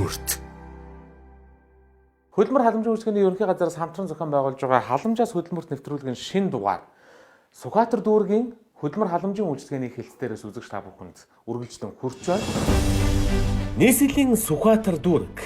өөрт. Хөдөлмөр халамжийн үйлчилгээний ерөнхий газраас хамтран зохион байгуулж байгаа халамжаас хөдөлмөрт нэвтрүүлгийн шинэ дугаар Сүхбаатар дүүргийн хөдөлмөр халамжийн үйлчилгээний хэлтсдээрээс үзэгч та бүхэнд үргэлжлэн хүрч байна. Нийслэлийн Сүхбаатар дүүрэг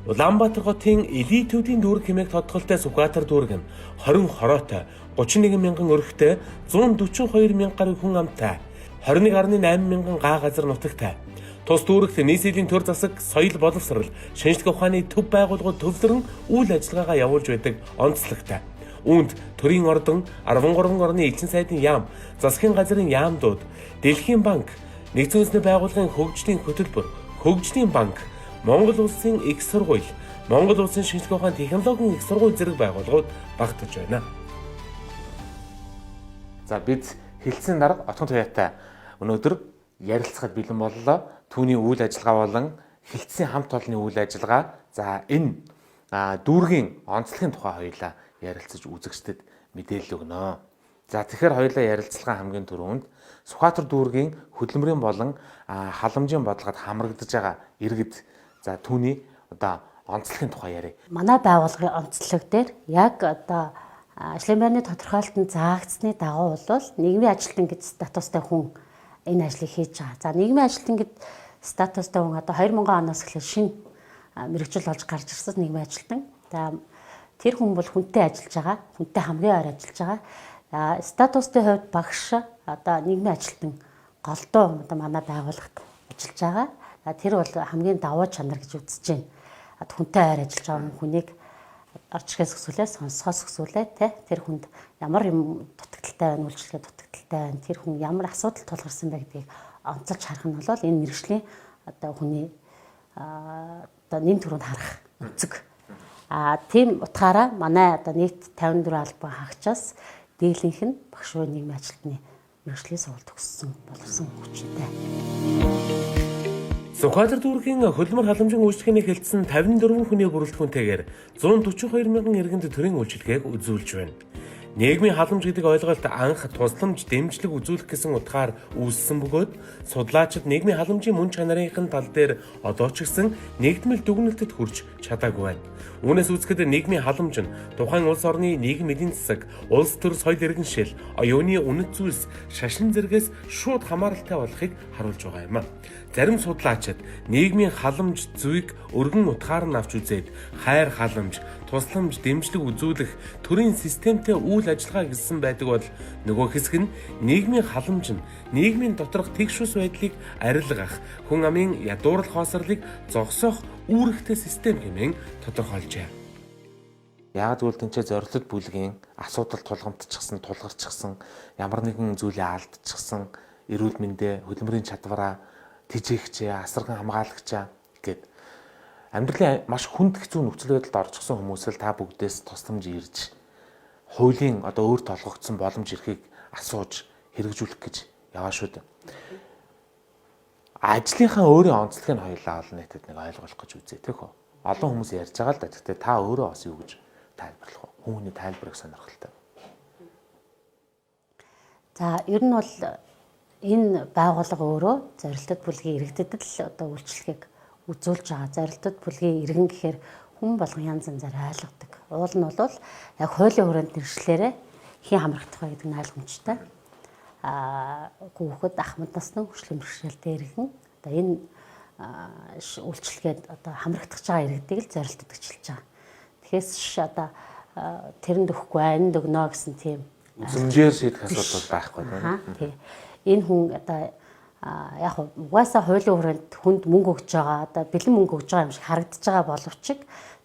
Улаанбаатар хотын элитүүдийн дүүрэг хэмээх тодголтой Сүхбаатар дүүрэг нь 20 хороотой, 31 мянган өрхтэй, 142 мянга гаруй хүн амтай, 21.8 мянган га газар нутагтай. Тус дүүрэгт нийслэлийн төр засаг, соёл боловсрол, шинжлэх ухааны төв байгууллагууд төвлөрөн үйл ажиллагаагаа явуулж байдаг онцлогтой. Үүнд төрийн ордон, 13 орны элчин сайдын яам, засгийн газрын яамдууд, Дэлхийн банк, Нэгдсэн үндэсний байгууллагын хөгжлийн хөтөлбөр, Хөгжлийн банк, Монгол улсын их сургууль, Монгол улсын шинжлэх ухааны технологийн их сургууль зэрэг байгууллагууд багтаж байна. За бид хэлтсийн дарга Отгон Туяатай өнөөдөр ярилцахад бэлэн боллоо. Түүний үйл ажиллагаа болон хэлтсийн хамт олонны үйл ажиллагаа. За энэ дүүргийн онцлогийн тухай хоёулаа ярилцаж үзэгчдэд мэдээлэл өгнө. За тэгэхээр хоёулаа ярилцлагаа хамгийн түрүүнд Сүхбаатар дүүргийн хөдөлмөрийн болон халамжийн бодлогод хамрагдаж байгаа иргэд за түүний одоо онцлогийн тухай яриа. Манай байгууллагын онцлог дээр яг одоо ажлын байрны тодорхойлолтод заагдсны дагуу бол нийгмийн ажилтан гэж статустай хүн энэ ажлыг хийж байгаа. За нийгмийн ажилтан гэд статустай хүн одоо 2000 оноос эхлээд шинэ мэргэжил болж гарч ирсэн нийгмийн ажилтан. За тэр хүн бол хүнтэй ажиллаж байгаа, хүнтэй хамгийн ойр ажиллаж байгаа. Статустай хувьд багш одоо нийгмийн ажилтан голдуу одоо манай байгууллагт ажиллаж байгаа. Тэр бол хамгийн давуу чанар гэж үзэж байна. Хүнтэй ойр ажиллаж байгаа хүнийг орж ирэхээс өсвөлээ сонсохоос өсвөлээ тэр хүнд ямар юм дутагдaltaй байна, үйлчлэгээ дутагдaltaй байна, тэр хүн ямар асуудал тулгарсан бэ гэдгийг онцолж харах нь бол энэ мэргэжлийн одоо хүний одоо нэм төрөнд харах өнцөг. Тийм утгаараа манай одоо нийт 54 албан хаагчаас дийлэнх нь багш буй нийгмийн ажилтны мэргэжлийн сургалт төгссөн болсон хүчтэй. Сүхбаатар дүүргийн хөдөлмөр халамжийн үйлчилгээний хэлтсэн 54 хүний бүрэлдэхүүнтэйгээр 142 мянган иргэнд төрийн үйлчилгээг үзүүлж байна. Нийгмийн халамж гэдэг ойлголт анх тусламж дэмжлэг үзүүлэх гэсэн утгаар үүссэн бөгөөд судлаачид нийгмийн халамжийн мөн чанарын тал дээр одоо ч гэсэн нэгдмэл дүгнэлтэд хүрч чадаагүй байна. Үүнээс үзэхэд нийгмийн халамж нь тухайн улс орны нийгэм эдийн засаг, улс төр соёл иргэншил, оюуны үнэт зүйлс, шашин зэрэгээс шууд хамааралтай болохыг харуулж байгаа юм. Зарим судлаачид нийгмийн халамж зүйг өргөн утгаар нь авч үзээд хайр халамж, тусламж, дэмжлэг үзүүлэх төрийн системтэй үйл ажиллагаа гэсэн байдаг бол нөгөө хэсэг нь нийгмийн халамж нь нийгмийн доторх тэгш ус байдлыг арилгах, хүн амын ядуурл хоосрлыг зогсоох үүрэгтэй систем хэмээн тодорхойлжээ. Яг зөвл тэнцээ зорилт бүлгийн асуудал тулгамдчихсан, тулгарчихсан, ямар нэгэн зүйлээ алдчихсан, эрүүл мэндэ, хөдөлмөрийн чадвараа тэжээгчээ, асарган хамгаалагчаа гэд амьдралын маш хүнд хэцүү нөхцөл байдалд орчихсон хүмүүсэл та бүгдээс тусламж ирж хуулийн одоо өөр толгогдсон боломж эрхийг асууж хэрэгжүүлэх гэж яваа шүү дээ. Ажлынхаа өөрийн онцлогийг хоёулаа олон нийтэд нэг ойлгуулах гэж үзье тийм үү? Олон хүмүүс ярьж байгаа л да. Гэхдээ та өөрөө бас юу гэж тайлбарлах вэ? Хүмүүний тайлбарыг сонирхолтой. За ер нь бол энэ байгууллага өөрөө зорилттой бүлгийн иргэдэд л одоо үйлчлэгийг үзүүлж байгаа. Зорилттой бүлгийн иргэн гэхээр хүн болгон янз янзаар ойлгодог. Уул нь бол яг хуулийн хүрээнд нэршлээрээ хийн хамрагдах вэ гэдэг нь ойлгомжтой. Хүүхэд ахмад насны хөгжлийн бэрхшээлтэй иргэн одоо энэ үйлчлэгээд одоо хамрагдах байгаа иргэдийг л зорилттой гэж хэлж байгаа. Тэгэхээр одоо тэрэнд өгөхгүй энэ өгнө гэсэн тийм үзмжээр шийдэх асуудал байхгүй тийм. Энэ хүн одоо яг угаасаа хуулийн хүрээнд хүнд мөнгө өгж байгаа одоо бэлэн мөнгө өгж байгаа юм шиг харагдаж байгаа боловч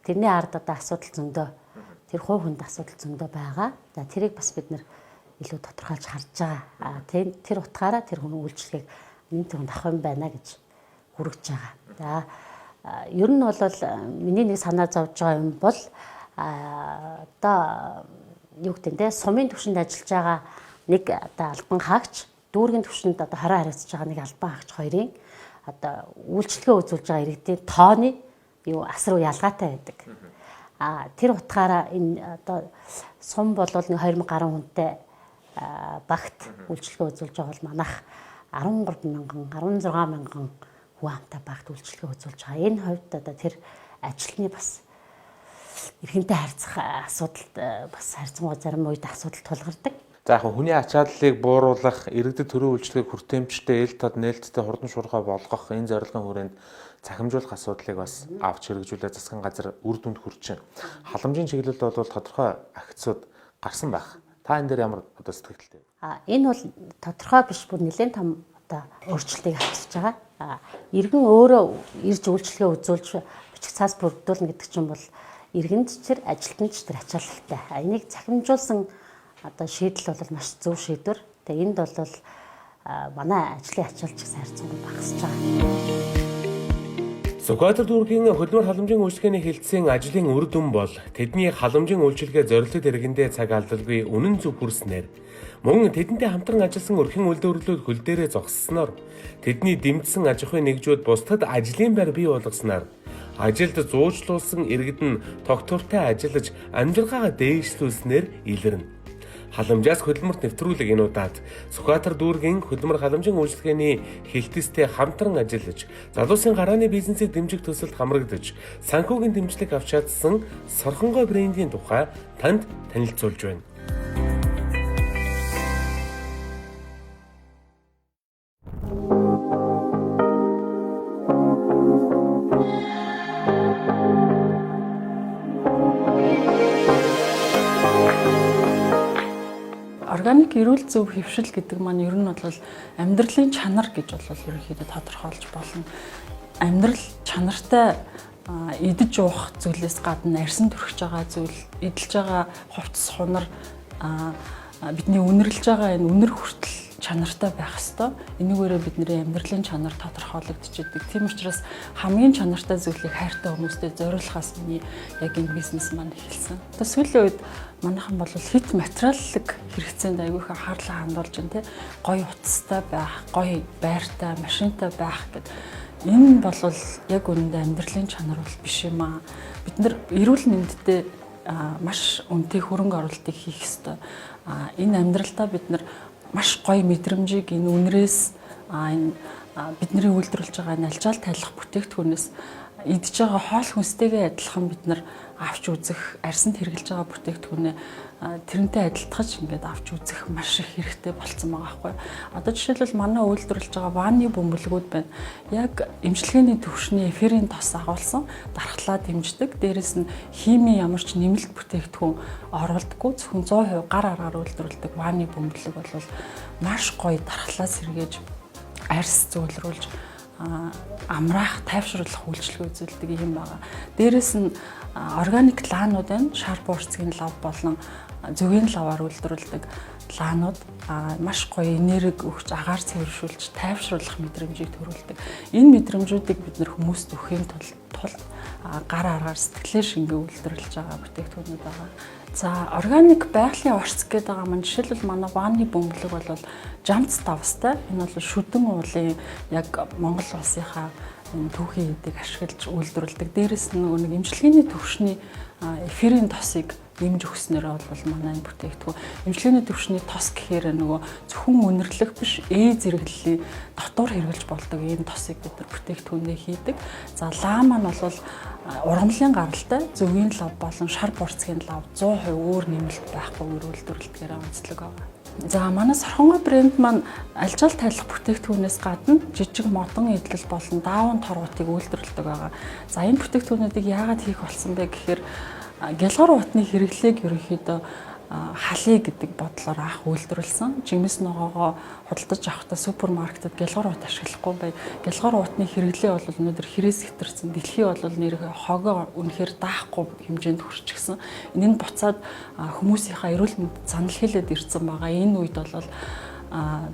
тэрний ард одоо асуудал зөндөө тэр хувь хүнд асуудал зөндөө байгаа. За тэрийг бас бид нэр илүү тодорхойлж харж байгаа. Тэр утгаараа тэр хүн үйлчлэгийг нэм төрөнд авах юм байна гэж хүргэж байгаа. За ер нь бол миний нэг санаа зовж байгаа юм бол одоо юу гэдэг нь сумын түвшинд ажиллаж байгаа нэг одоо албан хаагч дүүргийн түвшинд одоо 20 хариуцж байгаа нэг албан хаагч хоёрын одоо үйлчлэгээ үзүүлж байгаа иргэдийн тооны юу асар ялгаатай байдаг. Тэр утгаараа энэ одоо сум бол нэг 2000 гаруй хүнтэй багт үйлчлэгээ үзүүлж байгаа бол манайх 13 мянган 16 мянган хүн амтай багт үйлчлэгээ үзүүлж байгаа. Энэ хувьд одоо тэр ажилтны бас эргэнтэй харьцах асуудалд бас харьцангуй зарим үед асуудал тулгардаг. За яг хүний ачааллыг бууруулах, иргэдэд төрийн үйлчлэгийг хүртээмжтэй, эл тод нээлттэй хурдан шуурхай болгох энэ зорилгын хүрээнд цахимжуулах асуудлыг бас авч хэрэгжүүлээ засгийн газар үр дүнд хүрчин. Халамжийн чиглэлд бол тодорхой агцуд гарсан байх. Та энэ дээр ямар одоо сэтгэлтэй? Энэ бол тодорхой биш, бүр нэлээд том одоо өөрчлөлтийг авчирч байгаа. Иргэн өөрөө ирж үйлчлэгээ үзүүлж бичих цаас бүрдүүлнэ гэдэг чинь бол иргэнд ч ажилтнч тэр ачааллтай. Энийг цахимжуулсан одоо шийдэл бол маш зөв шийдвэр. Тэгээ энд бол манай ажлын ачааллч гэсэн харьцангуй багасж байгаа. Сүхбаатар дүүргийн хөдөлмөр халамжийн үйлчлэгээний хилцээний ажлын үр дүн бол тэдний халамжийн үйлчлэгээ зорилттой иргэндээ цаг алдалгүй үнэн зөв хүрснээр мөн тэдэнтэй хамтран ажилласан өрхийн үйлдвэрлэлүүд хөл дээрээ зогссноор тэдний дэмжсэн аж ахуйн нэгжүүд бусдад ажлын байр бий болгосноор ажилд зуучлуулсан иргэд нь тогтвортой ажиллаж амжиргаагаа дээшлүүлснээр илэрнэ. Халамжаас хөдөлмөрт нэвтрүүлэг энэ удаад Сүхбаатар дүүргийн хөдөлмөр халамжийн үйлчлэгээний хэлтстэй хамтран ажиллаж, залуусын гарааны бизнесийг дэмжих төсөлд хамрагдаж, санхүүгийн дэмжлэг авч чадсан Сорхонгой брендийн тухай танд танилцуулж байна. Органик эрүүл зөв хэвшил гэдэг маань ер нь бол амьдралын чанар гэж бол ерөнхийдөө тодорхойлж болно. Амьдрал чанартай идэж уух зүйлээс гадна арьсан төрөж байгаа зүйл, эдэлж байгаа хувцас хунар бидний үнэрлж байгаа энэ үнэр хүртэл чанартай байх ёстой. Энэгээрээ бидний амьдралын чанар тодорхойлогдчихэдэг. Тийм учраас хамгийн чанартай зүйлийг хайртай хүмүүстэй зориулахаас миний яг энэ бизнес маань эхэлсэн. Одоо сүүлийн үед манайхан бол хит материаллык хэрэгцээнд айгүйх анхаарлаа хандуулж байна те. Гоё утастай байх, гоё байртай, машинтай байх гэдэг. Энэ бол яг үнэндээ амьдралын чанар бол биш юм аа. Бид нар эрүүл мэндэд маш үнэтэй хөрөнгө оруулалтыг хийх ёстой. Энэ амьдралдаа бид нар маш гоё мэдрэмжийг энэ үнрээс энэ бидний үйлдвэрлэж байгаа энэ алжаал тайлах бүтээгдэхүүнээс идж байгаа хоол хүнстэйгээ адилхан бид нар авч үзэх, арьсанд хэрглэж байгаа бүтээгдэхүүнээ тэрнтэй адилтгаж ингээд авч үзэх маш их хэрэгтэй болцсон байгаа байхгүй. Одоо жишээлбэл манай үйлдвэрлэж байгаа ванны бөмбөлгүүд байна. Яг эмчилгээний төвшний эфирийн тос агуулсан дархлаа дэмждэг. Дээрээс нь химийн ямар ч нэмэлт бүтээгдэхүүн оруулдаггүй, зөвхөн 100% гар аргаар үйлдвэрлэдэг ванны бөмбөлөг бол маш гоё дархлаа сэргээж, арьс зөөлрүүлж амраах, тайвшруулах үйлчлэг үзүүлдэг юм байна. Дээрээс нь органик лаанууд байна. Шар буурцгийн лав болон зөвгийн лаваар үйлдвэрлэдэг лаанууд маш гоё энерги өгч, агаар цэвэршүүлж, тайвшруулах мэдрэмжийг төрүүлдэг. Энэ мэдрэмжүүдийг бид нэр хүмүүст өгөхийн тулд гар аргаар сэтгэлээр шингээ үйлдвэрлэж байгаа бүтээгдэхүүнүүд байгаа. За органик байгалийн орц гэдэг байгаа маань жишээлбэл манай ванны бөмбөлөг бол жамц давстай. Энэ бол шүдэн уулын яг Монгол улсынхаа түүхийн эдийг ашиглаж үйлдвэрлэдэг. Дээрээс нь нэг эмчилгээний төвшний эфирийн тосыг нэмж өгснээр бол манай энэ бүтээгдэхүүн эмчилгээний төвшний тос гэхээр нөгөө зөвхөн үнэрлэх биш, зэрэглэлийн дотор хэрэглэж болдог ийм тосыг бид нар бүтээгдэхүүнээ хийдэг. За лаа маань бол ургамлын гаралтай зөвгийн лав болон шар буурцгийн лав 100% өөр нэмэлт байхгүй үйлдвэрлэдгээр онцлог байгаа. За манай Сорхонгой брэнд маань алжаал тайлах бүтээгдэхүүнээс гадна жижиг модон эдлэл болон даавн торгуудыг үйлдвэрлэдэг байгаа. За энэ бүтээгдэхүүнүүдийг яагаад хийх болсон бэ гэхээр гялгар утны хэрэглээг ерөнхийдөө халий гэдэг бодлоор анх үйлдвэрлэсэн. Жимс ногоогоо худалдаж авахдаа супермаркетад гялгар ут ашиглахгүй бай. Гялгар утны хэрэглээ бол өнөөдөр хэрэгс хэтэрсэн. Дэлхий бол нэрээ хогоо үнэхээр даахгүй хэмжээнд хүрчихсэн. Энэ нь буцаад хүмүүсийнхаа эрүүл мэндэд санал хэлээд ирсэн байгаа. Энэ үед бол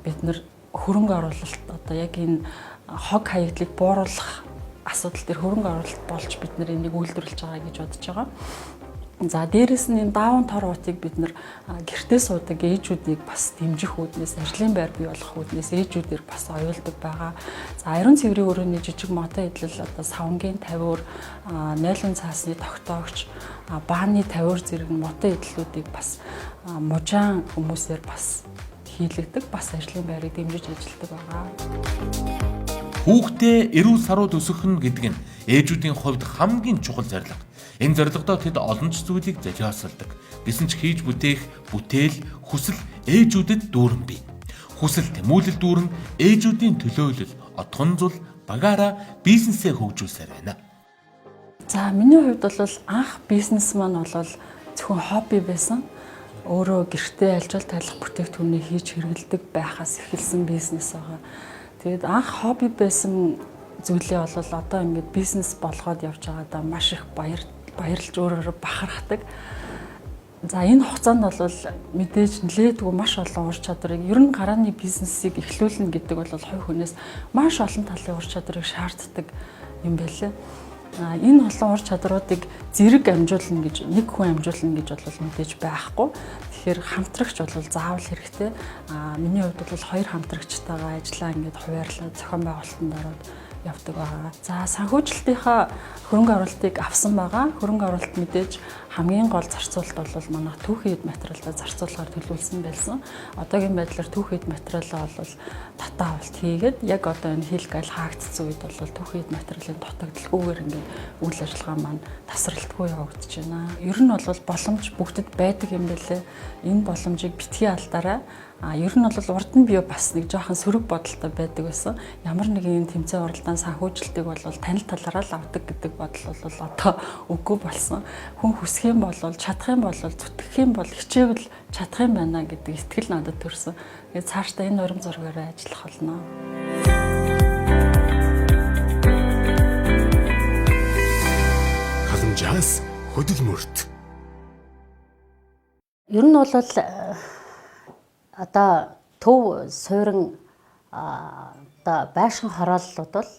бид нэр хөрөнгө оруулалт одоо яг энэ хог хаягдлыг бууруулах асуудал дээр хөрөнгө оруулалт болж бид нар энийг үйлдвэрлэж байгаа гэж бодож байгаа. За дээрэс нь энэ даавн тор утыг бид нар гэртээ суудаг ээжүүдийг бас дэмжих үүднээс ажлын байр бий болгох үүднээс ээжүүдээр бас оюулдаг байгаа. За ариун цэврийн өрөөний жижиг мото эдлэл одоо савнгийн тавиур, нойлон цаасны тогтоогч, бааны тавиур зэрэг мото эдлэлүүдийг бас мужаан хүмүүсээр бас хийлэгдэг, бас ажлын байрыг дэмжиж ажилладаг байгаа. Хүүхдээ эрүүл сарууд өсгөх нь гэдэг нь ээжүүдийн хувьд хамгийн чухал зорилго. Энэ зорилгодоо тэд олон ч зүйлийг зохиосолдог. Гэсэн ч хийж бүтээх бүтээл, хүсэл ээжүүдэд дүүрэн бий. Хүсэл тэмүүлэл дүүрэн ээжүүдийн төлөөлөл, отхон зул багаараа бизнесээ хөгжүүлсээр байна. За миний хувьд бол анх бизнес маань бол зөвхөн хобби байсан. Өөрөө гэртээ альжуул тайлах бүтээгдэхүүнийг хийж хэрэглэдэг байхаас эхэлсэн бизнес байгаа. Тэгээд анх хобби байсан зүйлээ бол одоо ингээд бизнес болгоод явж байгаадаа маш их баярлж өөрөөрөө бахархдаг. За энэ хугацаанд бол мэдээж нэлээдгүй маш олон ур чадварыг ер нь гарааны бизнесийг эхлүүлнэ гэдэг бол хувь хүнээс маш олон талын ур чадварыг шаарддаг юм байлээ. Энэ олон ур чадруудыг зэрэг амжуулна гэж нэг хүн амжуулна гэж бол мэдээж байхгүй. Тэгэхээр хамтрагч бол заавал хэрэгтэй. Миний хувьд бол хоёр хамтрагчтайгаа ажиллаа ингээд хуваарлаа зохион байгуулалтанд ороод явдаг байгаа. За санхүүжилтийнхаа хөрөнгө оруулалтыг авсан байгаа. Хөрөнгө оруулалт мэдээж хамгийн гол зарцуулалт бол манай түүхийн эд материалаа зарцуулахаар төлөвлөсөн байсан. Одоогийн байдлаар түүхийн эд материалаа бол татаа авалт хийгээд яг одоо энэ хийлгээл хаагдсан үед бол түүхийн эд материалын дутагдaltaгүйгээр ингээд үйл ажиллагаа маань тасралтгүй явагдаж байна. Ер нь бол боломж бүгдэд байдаг юм байлээ. Энэ боломжийг битгий алдаарай. Ер нь бол урд нь би бас нэг жоохон сөрөг бодолтой байдаг байсан. Ямар нэгэн тэмцээн уралдаан санхүүжилтийг бол танил талаараа л авдаг гэдэг бодол бол одоо үгүй болсон. Хүн хүсэх юм бол чадах юм бол зүтгэх юм бол хичээвэл чадах юм байна гэдэг итгэл надад төрсөн. Тэгээд цаашдаа энэ урам зоригоор ажиллах болно. Халамжаас хөдөлмөрт. Ер нь бол одоо төв суурин одоо байшин хорооллууд бол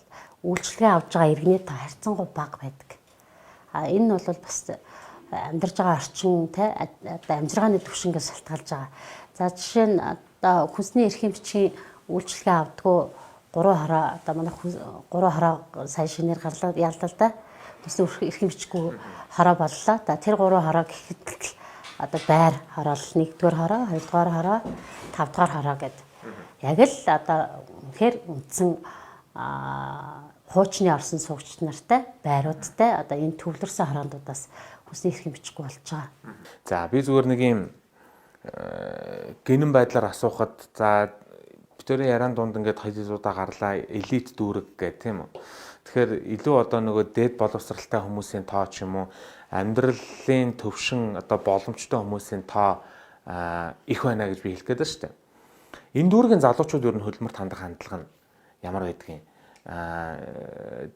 үйлчлэгээ авж байгаа иргэний та харьцангуй бага байдаг. Энэ бол бас амьдарч байгаа орчин те одоо амжиргааны түвшингээс шалтгаалж байгаа. За жишээ нь одоо хүнсний эрхийн бичгийн үйлчлэгээ авдггүй 3 хороо одоо манай 3 хороо сая шинээр гарлаа ялдаа л да. Хүнсний эрхийн бичгүй хороо боллоо. Тэр 3 хороо гэхэд одоо байр хороол 1-р хороо, 2-р хороо, 5-р хороо гэдэг. Яг л одоо үнэхээр үндсэн хуучны орсон суугч нартай байруудтай одоо энэ төвлөрсөн хороондуудаас хүнсний эрхийн бичгүй болж байгаа. За би зүгээр нэг юм гинэн байдлаар асуухад за битүүрийн яриан дунд ингээд хоёулуудаа гарлаа элит дүүрэг гэх тийм үү. Тэгэхээр илүү одоо нөгөө дээд боловсралтай хүмүүсийн тоо ч юм уу амьдралын төвшин одоо боломжтой хүмүүсийн тоо их байна гэж би хэлэх гээд байна шүү дээ. Энэ дүүргийн залуучууд ер нь хөдөлмөрт хандах хандлага нь ямар байдгийг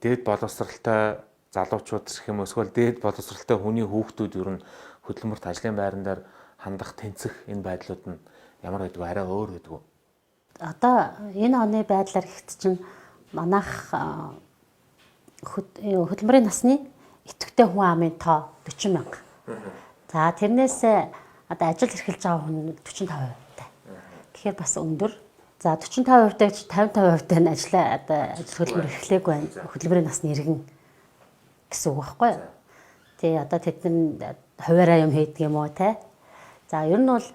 дээд боловсралтай залуучууд гэх юм эсвэл дээд боловсралтай хүний хүүхдүүд ер нь хөдөлмөрт ажлын байран дээр хандах тэнцэх энэ байдлууд нь ямар байдгийг арай өөр байдаг уу? Одоо энэ оны байдлаар ихт чинь манайх хөдөлмөрийн насны идэвхтэй хүн амын тоо 40 мянга. За тэрнээс одоо ажил эрхэлж байгаа хүн 45% та. Тэгэхээр бас өндөр. За 45% дэж 55% нь ажил хөдөлмөр эрхлээгүй байна. Хөдөлмөрийн насны иргэн гэсэн үг байхгүй юу? Тий одоо тэд нар хуваараа юм хийдэг юм уу те? За ер нь бол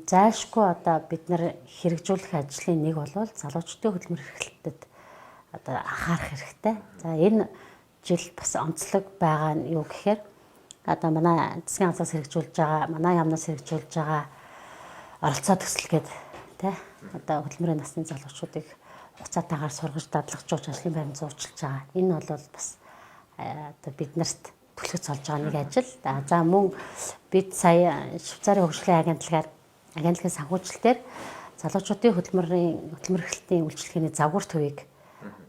зайлшгүй одоо бид нар хэрэгжүүлэх ажлын нэг бол залуучдын хөдөлмөр эрхлэлтэд одоо анхаарах хэрэгтэй. За энэ жил бас онцлог байгаа нь юу гэхээр одоо манай засгийн газраас хэрэгжүүлж байгаа, манай яамнаас хэрэгжүүлж байгаа оролцоо төсөл гэдэг тий одоо хөдөлмөрийн насны залуучуудыг хугацаатайгаар сургаж дадлагжуулж ажлын байранд зурчилж байгаа. Энэ бол бас одоо биднэрт түлхэж олж байгаа нэг ажил. За мөн бид сая Швейцарын хөгжлийн агентлагийн санхүүжилтээр залуучуудын хөдөлмөр эрхлэлтийн үйлчлэгээний загвар төвийг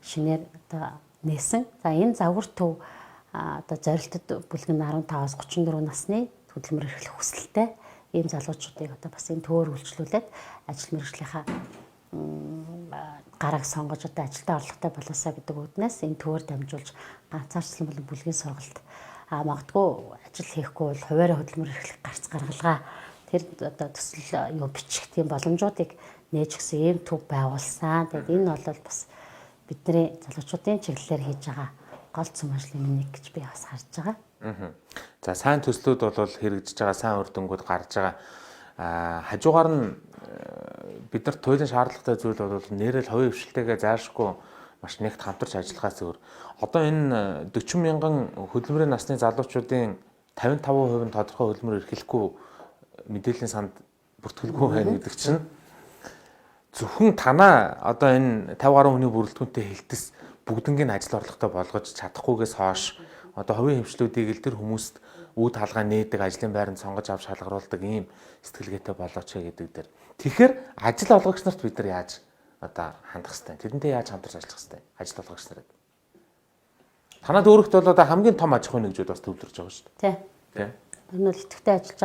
шинээр одоо нээсэн. За энэ загвар төв одоо зорилтод бүлгэн 15-аас 34 насны хөдөлмөр эрхлэх хүсэлтэй ийм залуучуудыг одоо бас энэ төвөөр үйлчлүүлээд ажил мэргэжлийнхаа гарааг сонгож одоо ажилдаа орлоготой болоосаа гэдэг үднээс энэ төвөөр дамжуулж ганцаарчлан болон бүлгийн сургалт магадгүй ажил хийхгүй бол хуваараа хөдөлмөр эрхлэх гарц гаргалгаа тэр одоо төсөл юу бичих тийм боломжуудыг нээж өгсөн ийм төв байгуулсан. Тэгээд энэ бол бас бидний залуучуудын чиглэлээр хийж байгаа гол цөм ажлын нэг гэж би бас харж байгаа. За сайн төслүүд бол хэрэгжиж байгаа, сайн үр дүнгууд гарч байгаа. хажуугаар нь бид нар туйлын шаардлагатай зүйл бол нэрэл хувийн хвшилтэйгээ заашгүй маш нэгт хамтарч ажиллахаас өөр. Одоо энэ 40 мянган хөдөлмөрийн насны залуучуудын 55% нь тодорхой хөдөлмөр эрхлэхгүй мэдээллийн санд бүртгэлгүй байна гэдэг чинь зөвхөн танаа одоо энэ 50 гаруй хүний бүрэлдэхүүнтэй хэлтэс бүгднийг ажил орлоготой болгож чадахгүйгээс хойш одоо хувийн хвшлүүдийг л тэр хүмүүст үүд хаалгаа нээдэг, ажлын байранд сонгож авч шалгаруулдаг ийм сэтгэлгээтэй болооч гэдэг дээр. Тэгэхээр ажил олгогч нарт бид нар яаж одоо хандах хэвтэй. Тэдэнтэй яаж хамтарч ажиллах хэвтэй. Ажил олгогч нарт. Танад өөрөختөө бол одоо хамгийн том аж ахуйн нэгжүүд бас төвлөрж байгаа шүү дээ. Тий. Энэ бол идэвхтэй ажиллаж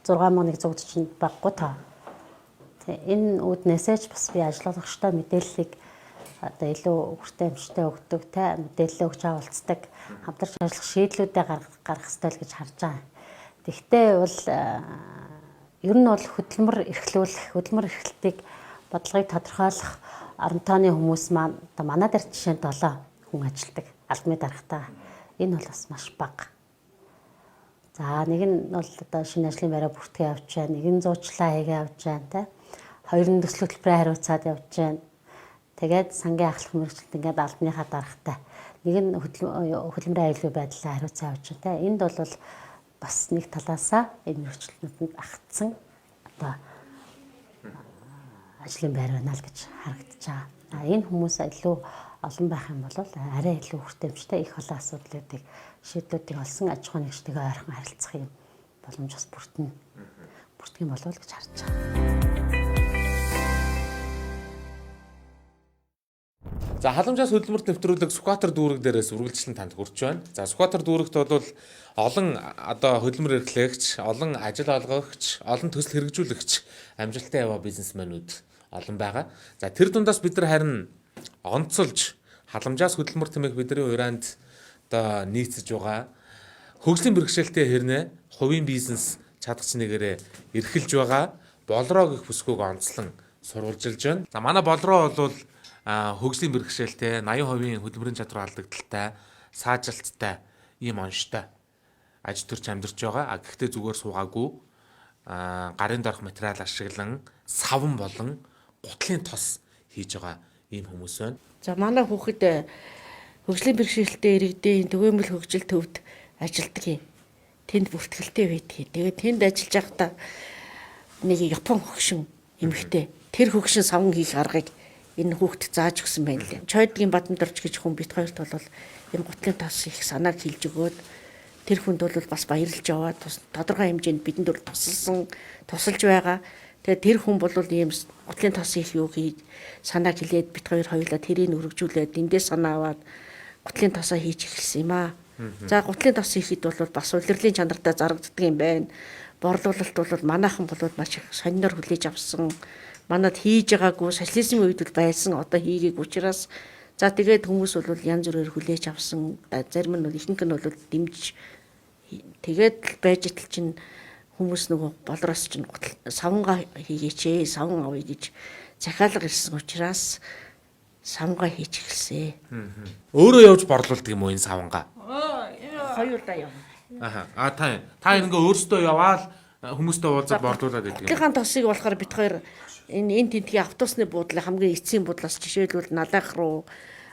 байгаа 6 мөнх зөвд чинь баггүй таа. Тий. Энэ үүднээсээ ч бас би ажил олгогчтой мэдээллийг одоо илүү хүртэй хэмжтэй өгдөг, тэ мэдээлэл өгч авалцдаг, хамтарч ажиллах шийдлүүдээ гаргах хэрэгтэй л гэж харж байгаа. Тэгвэл бол ер нь бол хөдөлмөр эрхлэлтийг бодлогыг тодорхойлох оронтооны хүмүүс маань одоо манай дээр жишээ нь 7 хүн ажилладаг албаны даргатаа. Энэ бол бас маш бага. За нэг нь бол одоо шинэ ажлын байраа бүртгэж явж байна, нэг нь зуучлаа хийгээ явж байна, тэ. Хоёр нь төсөл хөтөлбөрөөр хариуцаад явж байна. Тэгээд сангийн ахлах мэргэжилт ингээд албаныхаа даргатай. Нэг нь хөдөлмөрийн аюулгүй байдлаа хариуцаа явж байна, тэ. Энд бол бас нэг талаасаа энэ мэргэжилтнүүдэнд агтсан одоо ажлын байр байна л гэж харагдаж байгаа. Энэ хүмүүс илүү олон байх юм бол арай илүү хүртээмжтэй их олон асуудлуудыг шийдлүүдийг олсон аж ахуйн нэгжтэйгээ ойрхон харилцах юм боломж бас бүртгэх юм болов уу гэж харж байгаа. За халамжаас хөдөлмөрт нэвтрүүлэг Сүхбаатар дүүрэг дээрээс үргэлжлэн танд хүрч байна. За Сүхбаатар дүүрэгт бол олон одоо хөдөлмөр эрхлэгч, олон ажил олгогч, олон төсөл хэрэгжүүлэгч амжилттай яваа бизнесмэнүүд олон байгаа. За тэр дундаас бид нар харин онцолж халамжаас хөдөлмөр тэмээх бидний уранд одоо нийцэж байгаа хөгжлийн бэрхшээлтэй хэрнээ хувийн бизнес чадгач нэгээрээ эрхэлж байгаа болроо гэх бүсгүйг онцлон сурвалжилж байна. За манай болроо бол хөгжлийн бэрхшээлтэй 80% хөдөлмөрийн чадвар алдагдaltaй, саажилттай ийм онштой аж төрч амьдарч байгаа. Гэхдээ зүгээр суугаагүй гарын дорх материал ашиглан савн болон гутлын тос хийж байгаа ийм хүмүүс байна. За манай хүүхэд хөгжлийн бэрхшээлтэй иргэдийн түгээмэл хөгжил төвд ажилладаг юм. Тэнд бүртгэлтэй байдаг. Тэгээд тэнд ажиллаж байхдаа нэг Япон хөгшин эмэгтэй тэр хөгшин савн хийх аргыг энэ хүүхд зааж өгсөн байна лээ. Чойдгийн Бадамдорж гэж хүн бит хоёрт бол энэ гутлын тос их санааг хилж өгөөд тэр хүнд бол бас баярлж яваад тодорхой хэмжээнд бидэнд бол тусалж байгаа. Тэгээд тэр хүн бол ийм гутлын тос их юу хийж санааг хилээд бит хоёр хоёулаа тэрийг өргөжүүлээд эндээс санаа аваад гутлын тосоо хийж эхэлсэн юм аа. За гутлын тос хийхэд бол бас улирлын чанартай зарагддаг юм байна. Борлуулалт бол манайхан бол маш их сонинор хүлээж авсан. Манад хийж байгаагүй социализмын үед бол байсан одоо хийгээг учраас за тэгээд хүмүүс бол янз бүрээр хүлээж авсан. Зарим нь бол ихэнх нь бол дэмжиж тэгээд байж итэл чинь хүмүүс нөгөө болроос чинь савнгаа хийгээч, савн авъя гэж захиалга ирсэн учраас савнгаа хийж эхэлсэн. Өөрөө явж борлуулдаг юм уу энэ савнгаа? Хоёулаа яв. Та ингээ өөрсдөө яваал хүмүүстэй уулзаад борлуулад байдаг юм. Гийнхаа тосыг болохоор бит хоёр энэ тентгийн автобусны буудлын хамгийн эцсийн буудлаас жишээлбэл Налах руу,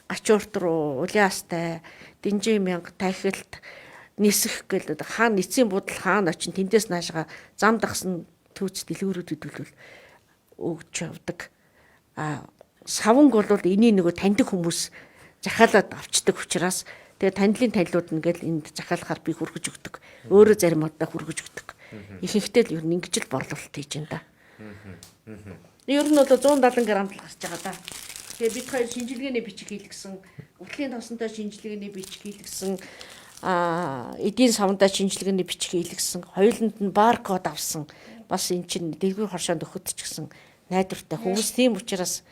Гачуурт руу, Улаастай, Динжээ мянга, Тахилт, Нисэх гэлээ хаана эцсийн буудал хаана очин тэндээс наашгаа зам дагсан түүц дэлгүүрүүд хөдөлвөл өгч явдаг. Савнг бол энийг нөгөө таньдаг хүмүүс захиалаад авчдаг учраас тэгээ танилууд ингээл энд захиалахаар би хүргэж өгдөг. Өөрөө зарим удаа хүргэж өгдөг. Ихэнхдээ л ер нь ингэж л борлуулалт хийж байна да. Ер нь бол 170 г л гарч байгаа да. Тэгээ бид хоёр шинжилгээний бичиг хийлгсэн, гутлын тосонтой шинжилгээний бичиг хийлгсэн, эдийн савндаа шинжилгээний бичиг хийлгсэн, хоёуланд нь баркод авсан. Бас эн чинь дэлгүүр хоршоонд өгөхөд ч гэсэн найдвартай хүмүүс тийм учраас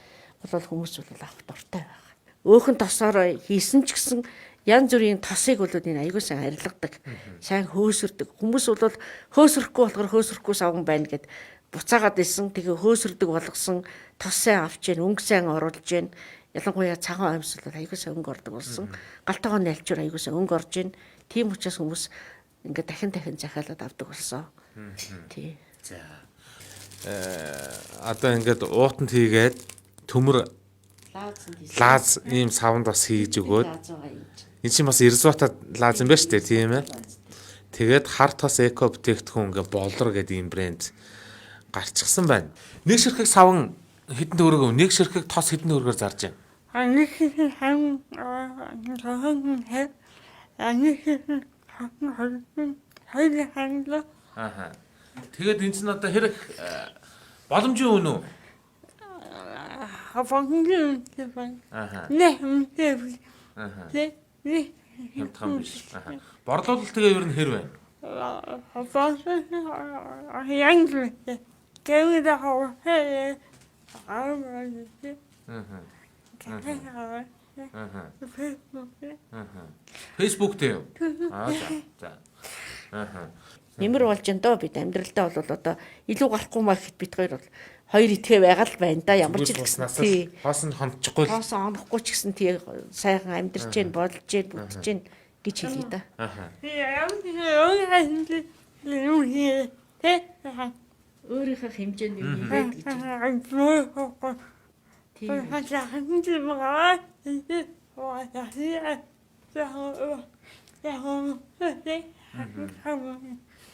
бол хүмүүс бол авах дуртай байгаа. Өөхөн тосоор хийсэн ч гэсэн янз бүрийн тосыг бол энэ аягүй сайн арилгадаг. Сайн хөөсөрдөг. Хүмүүс бол хөөсөрөхгүй болохоор хөөсөрөхгүй савн байна гэд буцаагаад исэн. Тэгээ хөөсөрдөг болгосон тос сайн авч जैन, өнгө сайн оруулж जैन. Ялангуяа цагаан амьсгал бол аягүй сайн өнгө ордог болсон. Галтайгоо нэлчээр аягүй сайн өнгө орж जैन. Тийм учраас хүмүүс ингээд дахин захиалаад авдаг болсон. Тий. За. одоо ингээд уутанд хийгээд төмөр лаз ийм савнд бас хийж өгөөд энэ чинь бас Ирзуата лаз юм байна шүү дээ тийм ээ. Тэгээд харт тос эко бүтээгдэхүүн ингээ болор гэдэг ийм брэнд гарчихсан байна. Нэг ширхэг савн хэдэн төгрөг, нэг ширхэг тос хэдэн төгрөгөөр зарж байна. Ааха. Тэгээд энэ чинь одоо хэрэг боломжийн үн үү? Ааха. Хямдхан биш. Ааха. Борлуулалт тэгээ ер нь хэр вэ? Facebook дээр. За. Ааха. Нэмэр болж энэ доо бид амьдралдаа бол одоо илүү гарахгүй маа гэхэд бид хоёр бол хоёр итгэ байгаа л байна да. Ямар ч гэсэн тий. Хоос нь хончихгүй л. Хоос онохгүй ч гэсэн тий сайхан амьдарч जैन болж जैन бүтэж जैन гэж хэлье да. Ааха. Өөрийнхөө хэмжээнд юм хийгээд гэж.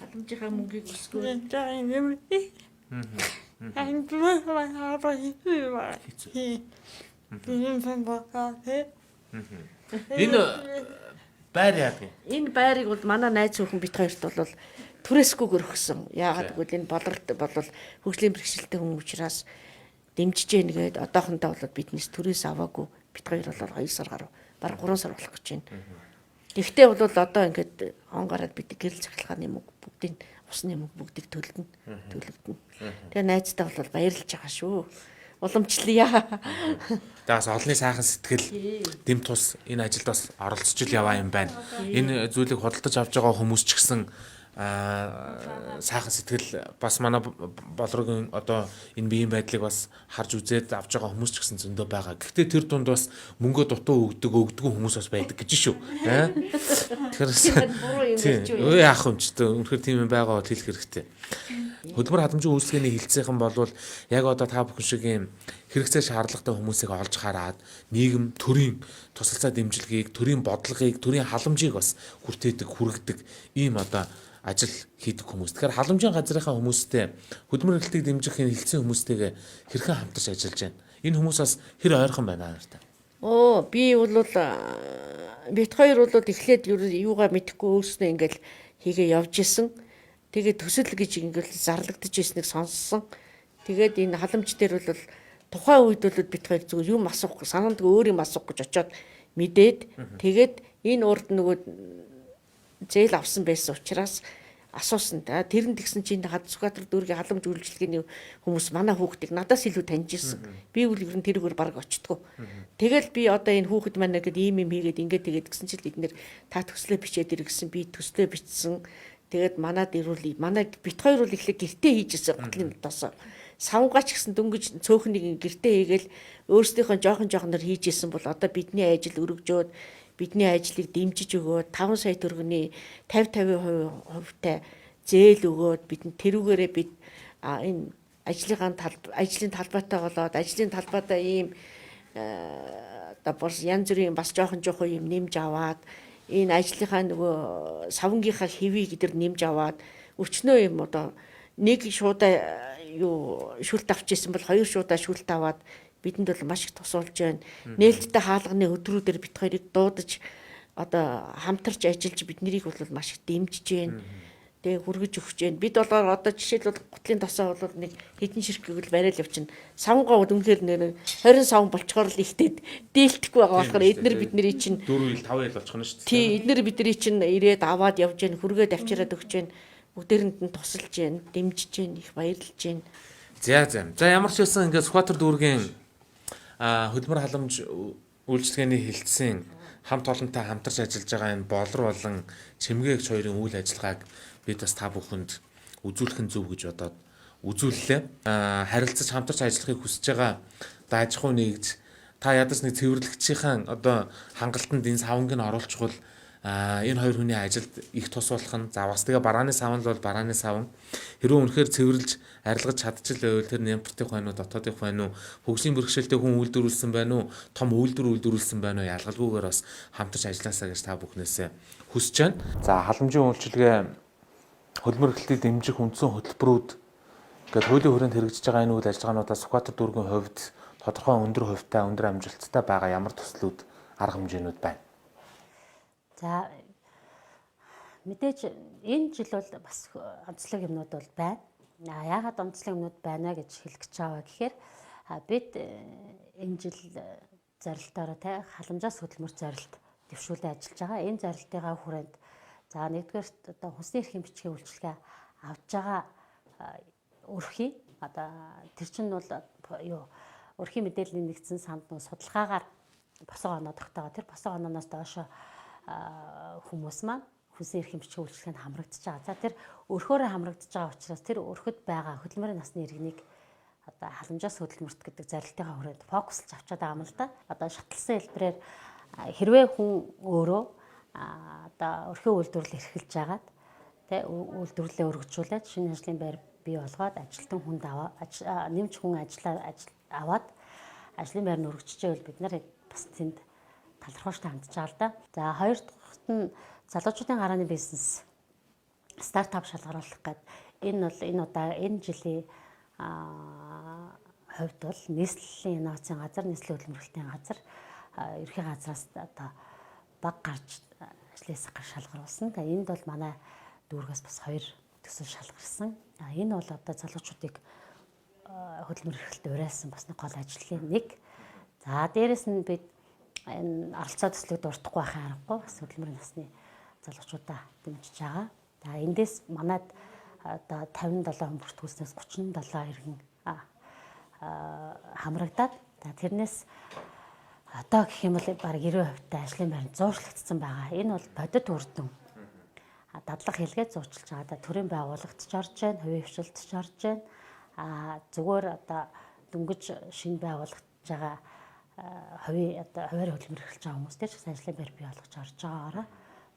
Халамжийнхаа мөнгийг өсгөө. Энэ байр яа гэх. Энэ байрыг бол манай найз хүүхэн бит хоёрт бол түрээсгүйгээр өгсөн. Яагаад гэвэл энэ болорт бол хөгжлийн бэрхшээлтэй хүн учраас дэмжиж гэнэ гээд одоохондоо бол биднээс түрээс аваагүй. Бит хоёр бол 2 сар гаруй, бараг 3 сар болох гэж байна. Тэгвэл бол одоо ингээд он гараад бид гэрэл цахилгааны мөнгө бүгдийг усны мөнгө бүгдийг төлөвлөнө. Тэгээ найздаа бол баярлж байгаа шүү. Уламжлая. Даас олонний сайхан сэтгэл дэм тус энэ ажилд бас оролцож ил яваа юм байна. Энэ зүйлийг худалдаж авч байгаа хүмүүс ч гэсэн сайхан сэтгэл бас манай болрогийн одоо энэ биеийн байдлыг бас харж үзээд авч байгаа хүмүүс ч гэсэн зөндөө байгаа. Гэхдээ тэр дунд бас мөнгө дутуу өгдөг хүмүүс бас байдаг гэж шүү. Тэгэхээр яах юм ч үнэхээр тийм юм байгаа бол хэлэх хэрэгтэй. Хөдөлмөр халамжийн үйлчлэгээний хилцээхэн болвол яг одоо та бүхэн шиг юм хэрэгцээ шаардлагатай хүмүүсийг олж хараад нийгэм төрийн тусалцаа дэмжлэгийг, төрийн бодлогыг, төрийн халамжийг бас хүргдэг ийм одоо ажил хийдэг хүмүүс. Тэгэхээр халамжийн газрынхаа хүмүүстэй хөдөлмөр эрхлэлтийг дэмжих хилцээ хүмүүстэйгээ хэрхэн хамтарч ажиллаж байна. Энэ хүмүүс бас хэр ойрхон байна нартай. Би бол бит хоёр бол эхлээд юугаа мэдэхгүй өөрснөө ингээл хийгээ явж исэн. Тэгээд төсөл гэж ингээл зарлагдаж ирснийг сонссон. Тэгээд энэ халамж дээр бол тухайн үед бол бит хоёр зүгээр юм асуухгүй, санаанд өөр юм асуух гэж очиод мэдээд тэгээд энэ урд нөгөө зээл авсан байсан учраас асуусан та. Тэрэн тэгсэн чинь Сүхбаатар дүүргийн халамж үйлчилгээний хүмүүс манай хүүхдийг надаас илүү таньж ирсэн. Би үл ер нь тэрүүгээр баг очтгоо. Тэгэл би одоо энэ хүүхэд маань гээд ийм юм хийгээд ингээд тэгээд гисэн чил эднэр та төслөө бичээд иргэсэн. Би төслөө бичсэн. Тэгээд манад ирүүл манай бит хоёр бол эхлээ гэртээ хийжсэн готлын дотоос. Савгаач гэсэн дөнгөж цөөхнийг гэртээ хийгээл өөрсдийнхөө жоохон хийжсэн бол одоо бидний ажил өргөжөөд бидний ажлыг дэмжиж өгөөд 5 сая төгрөгийн 50-50% зээл өгөөд бидэнд тэрүүгээрээ бид энэ ажлын талбайтай болоод ажлын талбайдаа ийм одоо бас янз бүрийн бас жоохон юм нэмж аваад энэ ажлынхаа нөгөө савнгийнхаа хэвийг эдэр нэмж аваад өчнөө юм одоо нэг шуудаа шүлт авчихсан бол 2 шуудаа шүлт аваад бидэнд бол маш их тусуулж байна. Нээлттэй хаалганы өдрүүдээр бит хоёрыг дуудаж одоо хамтарч ажиллаж биднийг бол маш их дэмжиж байна. Тэгээ хүргэж өгч байна. Бид бол одоо жишээлбэл гутлын тосоо бол нэг хэдэн ширхгийг л барайл явчихна. Савнгаа үнэхээр нэр 20 савн болчхоор л ихтэй дийлдэхгүй байгаа болохоор эднэр бидний чинь 4 ил 5 ил болчихно шүү дээ. Тий, эднэр бидний чинь ирээд аваад явж байна, хүргээд авчираад өгч байна. Бүгдээрэнд нь тусалж байна, дэмжиж байна, их баярлж байна. За ямар ч байсан ингээд Сүхбаатар дүүргийн хөдөлмөр халамж үйлчилгээний хилцээний хамт олонтой хамтарч ажиллаж байгаа энэ болор болон чимгээгч хоёрын үйл ажиллагааг бид бас та бүхэнд үзүүлэх нь зөв гэж бодоод үзүүллээ. Харилцаж хамтарч ажиллахыг хүсэж байгаа аж ахуй нэгж та ядаж нэг цэвэрлэгчийн одоо хангалтанд энэ савнг нь оруулчихвал Энэ хоёр хүний ажилд их тус болох нь за бас тэгээ барааны савн бол барааны савн хэрвээ үнэхээр цэвэрлж арилгаж чадчихлаа тэр нямпартын байна уу дотоодын байна уу хөгжлийн бэрхшээлтэй хүн үйлдвэрлэсэн байна уу том үйлдвэрлэсэн байна уу ялгалгүйгээр бас хамтарч ажилласаа гэж та бүхнээсээ хүсэж байна. За халамжийн үйлчилгээ хөлбөр эрхлэлтийг дэмжих үндсэн хөтөлбөрүүд ингээд хуулийн хүрээнд хэрэгжиж байгаа энэ үйл ажиллагаануудаа Сүхбаатар дүүргийн хувьд тодорхой өндөр хувьтай өндөр амжилттай байгаа ямар төслүүд арга хэмжээнүүд байна. За мэдээж энэ жил бол бас онцлог юмнууд бол байна. Яагаад онцлог юмнууд байна гэж хэлэх гэж байгаа гэхээр бид энэ жил зорилтоороо халамжаас хөдөлмөрт зорилт дэвшүүлээ ажиллаж байгаа. Энэ зорилтынхаа хүрээнд за нэгдүгээр одоо хүнсний эрхийн бичгийн үйлчилгээ авч байгаа өрхий одоо тэр чинь бол юу өрхийн мэдээллийн нэгдсэн санд нөө судалгаагаар босоо оноо тогтоогоо тэр босоо онооноос доошо хүмүүс маань хүнсний эрхийн бичгийн үйлчилгээнд хамрагдаж байгаа. За тэр өрхөөрөө хамрагдаж байгаа учраас тэр өрхөд байгаа хөдөлмөрийн насны иргэнийг одоо халамжаас хөдөлмөрт гэдэг зорилтынхаа хүрээнд фокуслж авчаад байгаа юм л да. Одоо шатлсан хэлбэрээр хэрвээ хүн өөрөө одоо өрхөө үйлдвэрлэл эрхэлж агаад тэ үйлдвэрлэлээ өргөжүүлээд шинэ ажлын байр бий болгоод ажилтан хүнд нэмж хүн аваад ажлын байр нь өргөжчихвэл бид нар бас тэнд талархууштай хандж байгаа л да. За хоёр дахьт нь залуучуудын гарааны бизнес стартап шалгаруулах гэдэг энэ жилийн хувьд бол нийслэлийн инновацийн газар, нийслэлийн хөдөлмөрлөлтийн газар ерхий газраас одоо баг гарч ажлаас шалгаруулсан. Тэгээ энд бол манай дүүргээс бас 2 төсөл шалгарсан. Энэ бол одоо залуучуудыг хөдөлмөр эрхлэлд уриалсан бас нэг гол ажлын нэг. За дээрэс нь бид энэ оролцоо төслийг дуртахгүй байхын аргагүй бас хөдөлмөрийн насны залуучуудаа дэмжиж байгаа. За эндээс манайд одоо 57 хүн бүртгүүлснээс 37 иргэн хамрагдаад тэрнээс одоо гэх юм бол баг 90% та ажлын байр зуурлагдсан байгаа. Энэ бол бодит үр дүн. Дадлага хэлгээд зуучилж байгаа. Төрийн байгууллагт ч орж байна, хувийн хвшилт ч орж байна. Зүгээр одоо дөнгөж шинэ байгуулагдж байгаа хувийн хөдөлмөр эрхэлж байгаа хүмүүс тэр ч ажлын байр бий болгож орж байгаагаараа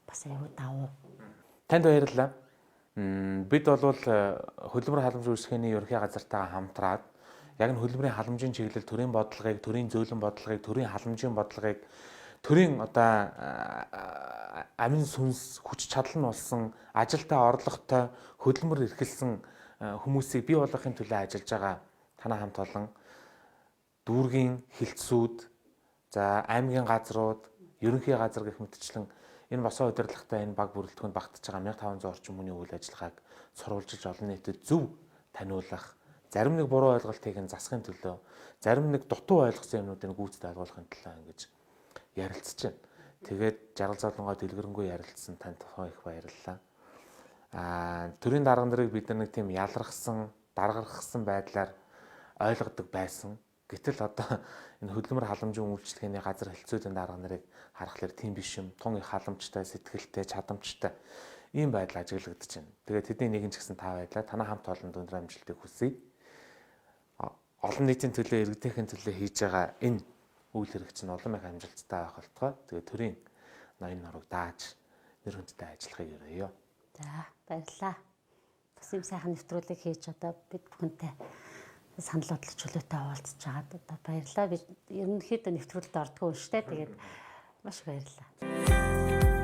бас аюу давуу. Танд баярлалаа. Бид бол хөдөлмөр халамж үүсгэний ерөнхий газартаа хамтраад яг нь хөдөлмөрийн халамжийн чиглэл, төрийн бодлогыг, төрийн зөөлөн бодлогыг, төрийн халамжийн бодлогыг, төрийн одоо амин сүнс хүч чадал нь болсон ажилтаа орлоготой хөдөлмөр эрхэлсэн хүмүүсийг бий болгохын төлөө ажиллаж байгаа танай хамт олон дүүргийн хилцүүд, за аймгийн газрууд, ерөнхий газар гэх мэтчлэн энэ босоо удирдлагатай энэ баг бүрэлдэхүүнд багтаж байгаа 1500 орчим хүний үйл ажиллагааг сурвалжилж олон нийтэд зөв таниулах, зарим нэг буруу ойлголтыг нь засахын төлөө, зарим нэг дутуу ойлгосон юмнуудыг гүйцэд ойлгохын төлөө ингэж ярилцж байна. Тэгээд жаргал зовлонгоо дэлгэрэнгүй ярилцсан танд их баярлалаа. Төрийн дарга нарыг бид нэг тийм ялрахсан, даргархсан байдлаар ойлгодог байсан. Гэтэл одоо энэ хөдөлмөр халамжийн үйлчлэгээний газар хэлцүүдийн дарга нарыг харахаар тийм биш юм. Тун их халамжтай, сэтгэлтэй, чадамжтай ийм байдал ажиглагдаж байна. Тэгээд тэдний нэгэн ч гэсэн та байдлаа танай хамт олонд өндөр амжилтыг хүсье. Олон нийтийн төлөө, иргэдийн төлөө хийж байгаа энэ үйл хэрэг чинь олон их амжилттай байх болтугай. Тэгээд төрийн ноён нурууг дааж нэр хүндтэй ажиллахыг өрөөё. За баярлалаа. Бас юм сайхан нэвтрүүлэг хийж одоо бид бүхэнтэй санал бодлого чөлөөтэй уулзж байгаад одоо баярлалаа. Бид ерөнхийдөө нэвтрүүлэлд ордгоо шүү дээ. Тэгээд маш баярлалаа.